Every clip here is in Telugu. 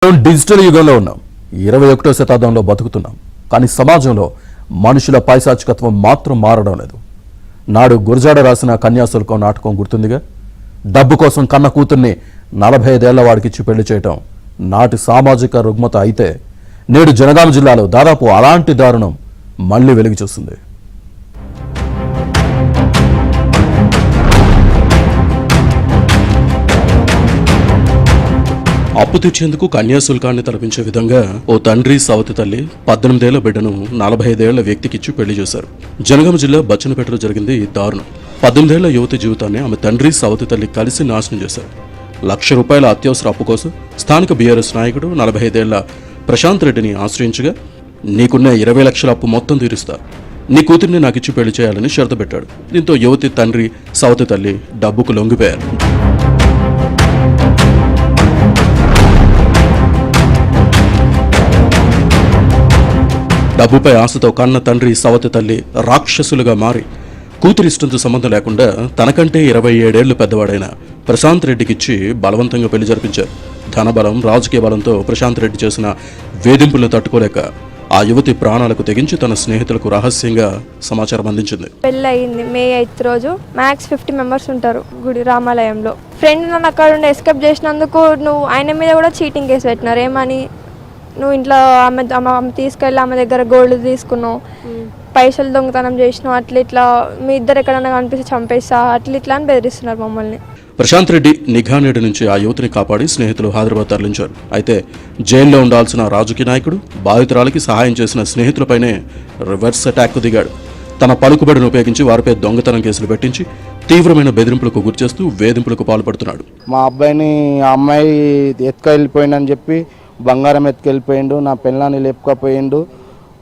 డిజిటల్ యుగంలో ఉన్నాం. 21వ శతాబ్దంలో బతుకుతున్నాం. కానీ సమాజంలో మనుషుల పైశాచికత్వం మాత్రం మారడం లేదు. నాడు గురజాడ రాసిన కన్యాశుల్కం నాటకం గుర్తుందిగా. డబ్బు కోసం కన్న కూతుర్ని 45 ఏళ్ల వాడికిచ్చి పెళ్లి చేయటం నాటి సామాజిక రుగ్మత అయితే, నేడు జనగామ జిల్లాలో దాదాపు అలాంటి దారుణం మళ్లీ వెలుగు చూస్తుంది. అప్పు తెచ్చేందుకు కన్యాశుల్కాన్ని తలపించే విధంగా ఓ తండ్రి సవతి తల్లి 18 ఏళ్ల బిడ్డను 45 ఏళ్ల వ్యక్తికిచ్చి పెళ్లి చేశారు. జనగామ జిల్లా బచ్చనపేటలో జరిగింది ఈ దారుణం. 18 ఏళ్ల యువతి జీవితాన్ని ఆమె తండ్రి సవతి తల్లి కలిసి నాశనం చేశారు. ₹1,00,000 అత్యవసర అప్పు కోసం స్థానిక బీఆర్ఎస్ నాయకుడు 45 ఏళ్ల ప్రశాంత్ రెడ్డిని ఆశ్రయించగా, నీకున్న 20 లక్షల అప్పు మొత్తం తీరుస్తా, నీ కూతుర్ని నాకిచ్చి పెళ్లి చేయాలని షరతు పెట్టాడు. దీంతో యువతి తండ్రి సవతి తల్లి డబ్బుకు లొంగిపోయారు. డబ్బుపై ఆశతో కన్న తండ్రి సవతి తల్లి రాక్షసులుగా మారి కూతురిష్టంతో సంబంధం లేకుండా తనకంటే 27 ఏళ్లు పెద్దవాడైన ప్రశాంత్ రెడ్డికిచ్చి బలవంతంగా పెళ్లి జరిపించారు. ధనబలం, రాజకీయ బలంతో ప్రశాంత్ రెడ్డి చేసిన వేధింపులను తట్టుకోలేక ఆ యువతి ప్రాణాలకు తెగించి తన స్నేహితులకు రహస్యంగా సమాచారం అందించింది. పెళ్ళి అయింది May 8th రోజు. మ్యాక్స్ 50 మెంబర్స్ ఉంటారు గుడి రామాలయంలో. ఫ్రెండ్ నన్ను అక్కడ నుండి ఎస్కేప్ చేసినందుకు నువ్వు ఆయన మీద కూడా చీటింగ్ కేసు పెట్టినారు. ఏమని, నువ్వు ఇంట్లో ఆమె తీసుకెళ్ళి ఆమె దగ్గర గోల్డ్ తీసుకున్నావు, పైసలు దొంగతనం చేసినావు, అట్లా ఇట్లా మీ ఇద్దరు ఎక్కడన్నా కనిపిస్తే చంపేస్తా, అట్లా ఇట్లా అని బెదిరిస్తున్నారు మమ్మల్ని. ప్రశాంత్ రెడ్డి నిఘా నీడ నుంచి ఆ యువతిని కాపాడి స్నేహితులు హైదరాబాద్ తరలించారు. అయితే జైల్లో ఉండాల్సిన రాజకీయ నాయకుడు బాధితురాలికి సహాయం చేసిన స్నేహితులపైనే రివర్స్ అటాక్కు దిగాడు. తన పలుకుబడిని ఉపయోగించి వారిపై దొంగతనం కేసులు పెట్టించి తీవ్రమైన బెదిరింపులకు గురిచేస్తూ వేధింపులకు పాల్పడుతున్నాడు. మా అబ్బాయిని ఆ అమ్మాయి ఎత్తుకెళ్ళిపోయిందని చెప్పి బంగారం ఎత్తుకెళ్ళిపోయిండు, నా పిల్లాన్ని లేపుకపోయిండు,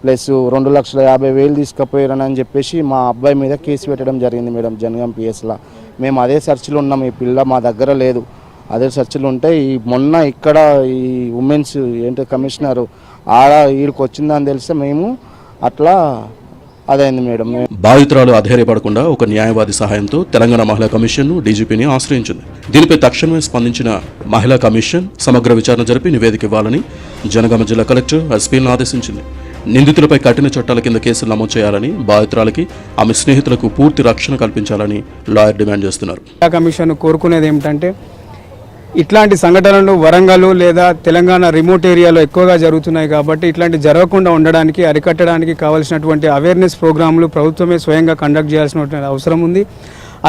ప్లస్ 2,50,000 తీసుకుపోయారని చెప్పేసి మా అబ్బాయి మీద కేసు పెట్టడం జరిగింది మేడం జనగాం పిఎస్లో. మేము అదే సర్చ్లో ఉన్నాం. ఈ పిల్ల మా దగ్గర లేదు, అదే సర్చ్లో ఉంటే ఈ మొన్న ఇక్కడ ఈ ఉమెన్స్ కమిషనర్ వీడికి వచ్చిందని తెలిస్తే మేము అట్లా అదైంది మేడం. బాధితురాలు అధైర్యపడకుండా ఒక న్యాయవాది సహాయంతో తెలంగాణ మహిళా కమిషన్ను డీజీపీని ఆశ్రయించింది. దీనిపై తక్షణమే స్పందించిన మహిళా కమిషన్ సమగ్ర విచారణ జరిపి నివేదిక ఇవ్వాలని జనగామ జిల్లా కలెక్టర్ ఎస్పీలను ఆదేశించింది. నిందితులపై కఠిన చట్టాల కింద కేసులు నమోదు చేయాలని, బాధితురాలకి ఆమె స్నేహితులకు పూర్తి రక్షణ కల్పించాలని లాయర్ డిమాండ్ చేస్తున్నారు. కమిషన్ కోరుకునేది ఏమిటంటే, ఇట్లాంటి సంఘటనలు వరంగల్ లేదా తెలంగాణ రిమోట్ ఏరియాలో ఎక్కువగా జరుగుతున్నాయి కాబట్టి ఇట్లాంటి జరగకుండా ఉండడానికి, అరికట్టడానికి కావాల్సినటువంటి అవేర్నెస్ ప్రోగ్రాంలు ప్రభుత్వమే స్వయంగా కండక్ట్ చేయాల్సినటువంటి అవసరం ఉంది.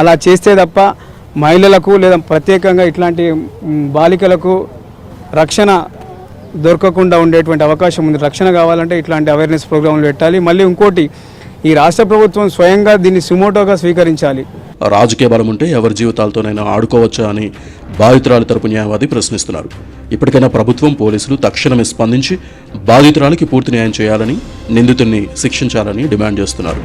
అలా చేస్తే తప్ప మహిళలకు లేదా ప్రత్యేకంగా ఇట్లాంటి బాలికలకు రక్షణ దొరకకుండా ఉండేటువంటి అవకాశం ఉంది. రక్షణ కావాలంటే ఇట్లాంటి అవేర్నెస్ ప్రోగ్రాంలు పెట్టాలి. మళ్ళీ ఇంకోటి, ఈ రాష్ట్ర ప్రభుత్వం స్వయంగా దీన్ని సుమోటోగా స్వీకరించాలి. రాజకీయ బలం ఉంటే ఎవరి జీవితాలతోనైనా ఆడుకోవచ్చా అని బాధితురాలి తరపు న్యాయవాది ప్రశ్నిస్తున్నారు. ఇప్పటికైనా ప్రభుత్వం, పోలీసులు తక్షణమే స్పందించి బాధితురాలికి పూర్తి న్యాయం చేయాలని, నిందితుడిని శిక్షించాలని డిమాండ్ చేస్తున్నారు.